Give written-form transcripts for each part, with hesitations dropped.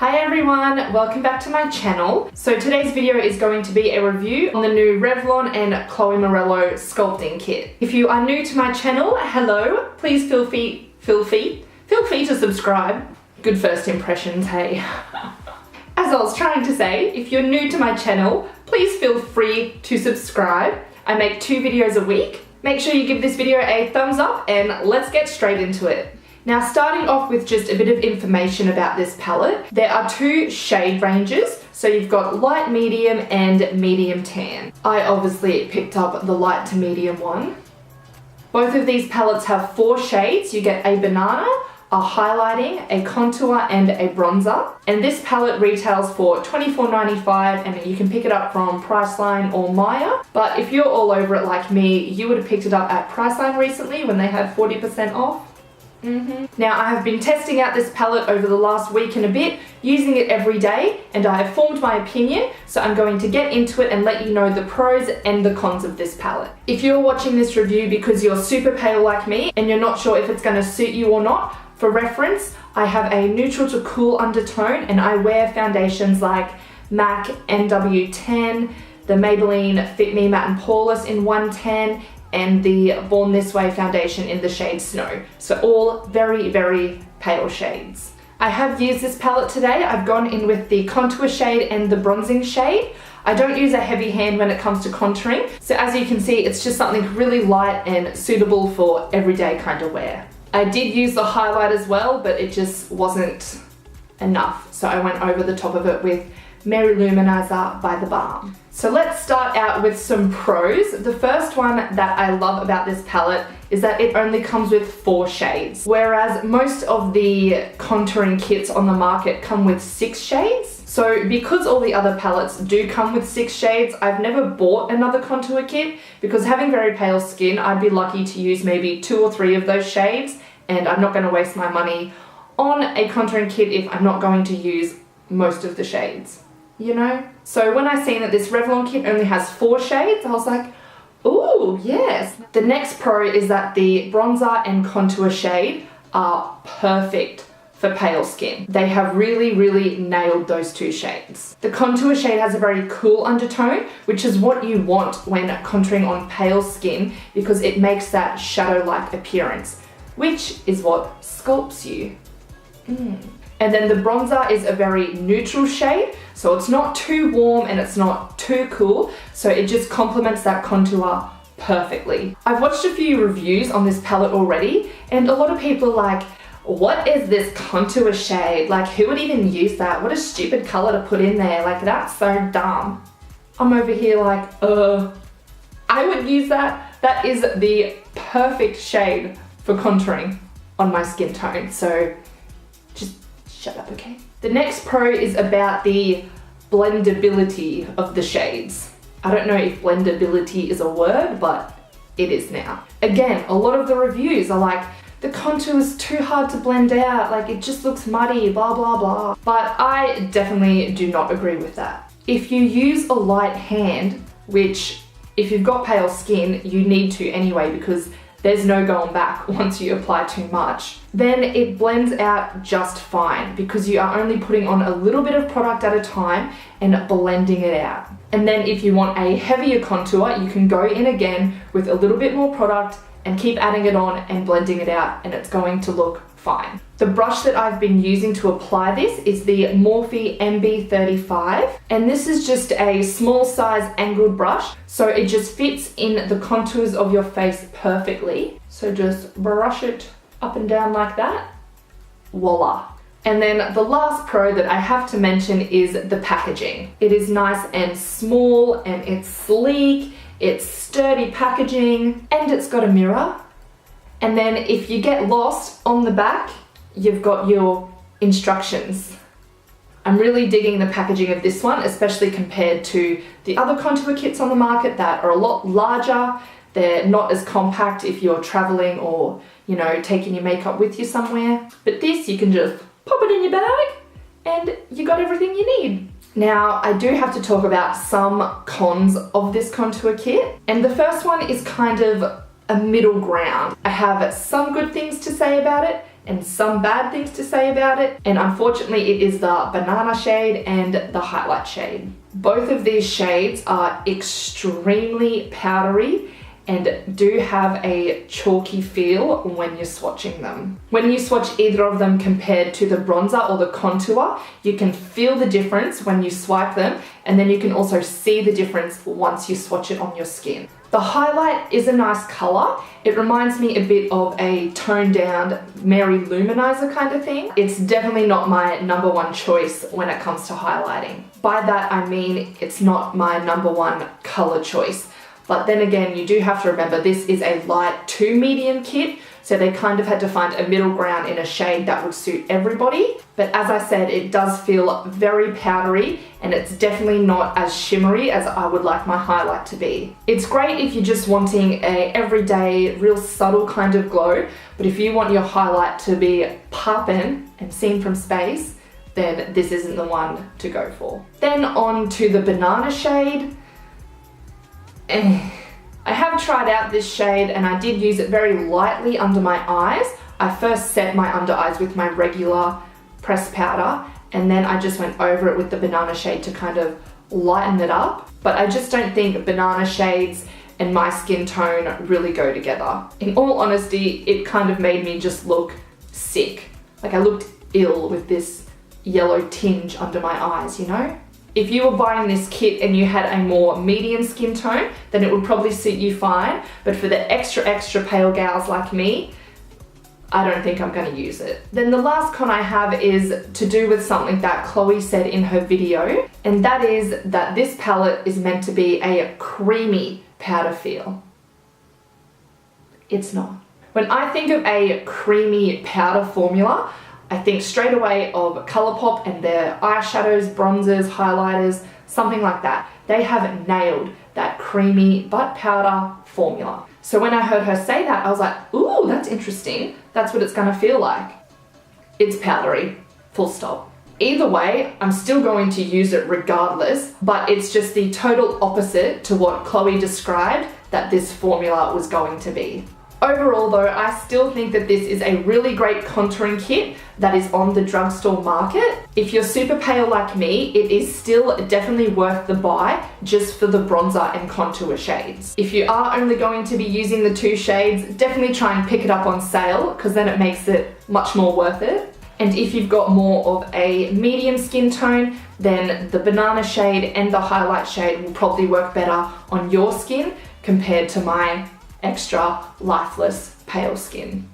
Hi everyone, welcome back to my channel. So today's video is going to be a review on the new Revlon and Chloe Morello sculpting kit. If you are new to my channel, hello, please feel free to subscribe. Good first impressions, hey. As I was trying to say, if you're new to my channel, please feel free to subscribe. I make 2 videos a week. Make sure you give this video a thumbs up and let's get straight into it. Now, starting off with just a bit of information about this palette, there are 2 shade ranges. So you've got light medium and medium tan. I obviously picked up the light to medium one. Both of these palettes have 4 shades. You get a banana, a highlighting, a contour, and a bronzer. And this palette retails for $24.95 and you can pick it up from Priceline or Maya. But if you're all over it like me, you would have picked it up at Priceline recently when they had 40% off. Now, I have been testing out this palette over the last week and a bit, using it every day, and I have formed my opinion, so I'm going to get into it and let you know the pros and the cons of this palette. If you're watching this review because you're super pale like me and you're not sure if it's going to suit you or not, for reference, I have a neutral to cool undertone and I wear foundations like MAC NW10, the Maybelline Fit Me Matte and Poreless in 110, and the Born This Way foundation in the shade Snow. So all very, very pale shades. I have used this palette today. I've gone in with the contour shade and the bronzing shade. I don't use a heavy hand when it comes to contouring. So as you can see, it's just something really light and suitable for everyday kind of wear. I did use the highlight as well, but it just wasn't enough. So I went over the top of it with Mary Luminizer by The Balm. So let's start out with some pros. The first one that I love about this palette is that it only comes with 4 shades, whereas most of the contouring kits on the market come with 6 shades. So because all the other palettes do come with 6 shades, I've never bought another contour kit because having very pale skin, I'd be lucky to use maybe 2 or 3 of those shades, and I'm not going to waste my money on a contouring kit if I'm not going to use most of the shades. You know? So when I seen that this Revlon kit only has 4 shades, I was like, ooh, yes. The next pro is that the bronzer and contour shade are perfect for pale skin. They have really, really nailed those 2 shades. The contour shade has a very cool undertone, which is what you want when contouring on pale skin because it makes that shadow-like appearance, which is what sculpts you. And then the bronzer is a very neutral shade, so it's not too warm and it's not too cool, so it just complements that contour perfectly. I've watched a few reviews on this palette already, and a lot of people are like, what is this contour shade? Like, who would even use that? What a stupid color to put in there. Like, that's so dumb. I'm over here like, I would use that. That is the perfect shade for contouring on my skin tone, so just shut up, okay? The next pro is about the blendability of the shades. I don't know if blendability is a word, but it is now. Again, a lot of the reviews are like, the contour is too hard to blend out, like it just looks muddy, blah, blah, blah. But I definitely do not agree with that. If you use a light hand, which if you've got pale skin, you need to anyway because there's no going back once you apply too much, then it blends out just fine because you are only putting on a little bit of product at a time and blending it out. And then if you want a heavier contour, you can go in again with a little bit more product and keep adding it on and blending it out, and it's going to look fine. The brush that I've been using to apply this is the Morphe MB35, and this is just a small size angled brush, so it just fits in the contours of your face perfectly. So just brush it up and down like that. Voila. And then the last pro that I have to mention is the packaging. It is nice and small and it's sleek, it's sturdy packaging, and it's got a mirror. And then if you get lost on the back, you've got your instructions. I'm really digging the packaging of this one, especially compared to the other contour kits on the market that are a lot larger. They're not as compact if you're traveling or, you know, taking your makeup with you somewhere. But this, you can just pop it in your bag and you got everything you need. Now, I do have to talk about some cons of this contour kit. And the first one is kind of a middle ground. I have some good things to say about it and some bad things to say about it, and unfortunately it is the banana shade and the highlight shade. Both of these shades are extremely powdery and do have a chalky feel when you're swatching them. When you swatch either of them compared to the bronzer or the contour, you can feel the difference when you swipe them, and then you can also see the difference once you swatch it on your skin. The highlight is a nice color. It reminds me a bit of a toned down Mary Luminizer kind of thing. It's definitely not my number one choice when it comes to highlighting. By that I mean it's not my number one color choice. But then again, you do have to remember this is a light to medium kit, so they kind of had to find a middle ground in a shade that would suit everybody. But as I said, it does feel very powdery, and it's definitely not as shimmery as I would like my highlight to be. It's great if you're just wanting a everyday, real subtle kind of glow, but if you want your highlight to be poppin' and seen from space, then this isn't the one to go for. Then on to the banana shade. I have tried out this shade and I did use it very lightly under my eyes. I first set my under eyes with my regular pressed powder, and then I just went over it with the banana shade to kind of lighten it up. But I just don't think banana shades and my skin tone really go together. In all honesty, it kind of made me just look sick. Like I looked ill with this yellow tinge under my eyes, you know? If you were buying this kit and you had a more medium skin tone, then it would probably suit you fine. But for the extra pale gals like me, I don't think I'm going to use it. Then the last con I have is to do with something that Chloe said in her video, and that is that this palette is meant to be a creamy powder feel. It's not. When I think of a creamy powder formula, I think straight away of ColourPop and their eyeshadows, bronzers, highlighters, something like that. They have nailed that creamy but powder formula. So when I heard her say that, I was like, ooh, that's interesting. That's what it's gonna feel like. It's powdery, full stop. Either way, I'm still going to use it regardless, but it's just the total opposite to what Chloe described that this formula was going to be. Overall though, I still think that this is a really great contouring kit that is on the drugstore market. If you're super pale like me, it is still definitely worth the buy just for the bronzer and contour shades. If you are only going to be using the two shades, definitely try and pick it up on sale because then it makes it much more worth it. And if you've got more of a medium skin tone, then the banana shade and the highlight shade will probably work better on your skin compared to my extra lifeless pale skin.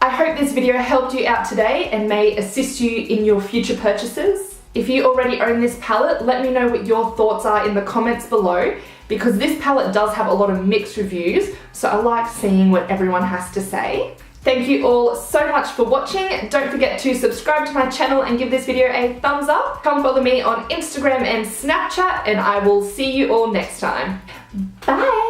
I hope this video helped you out today and may assist you in your future purchases. If you already own this palette, let me know what your thoughts are in the comments below, because this palette does have a lot of mixed reviews, so I like seeing what everyone has to say. Thank you all so much for watching. Don't forget to subscribe to my channel and give this video a thumbs up. Come follow me on Instagram and Snapchat, and I will see you all next time. Bye!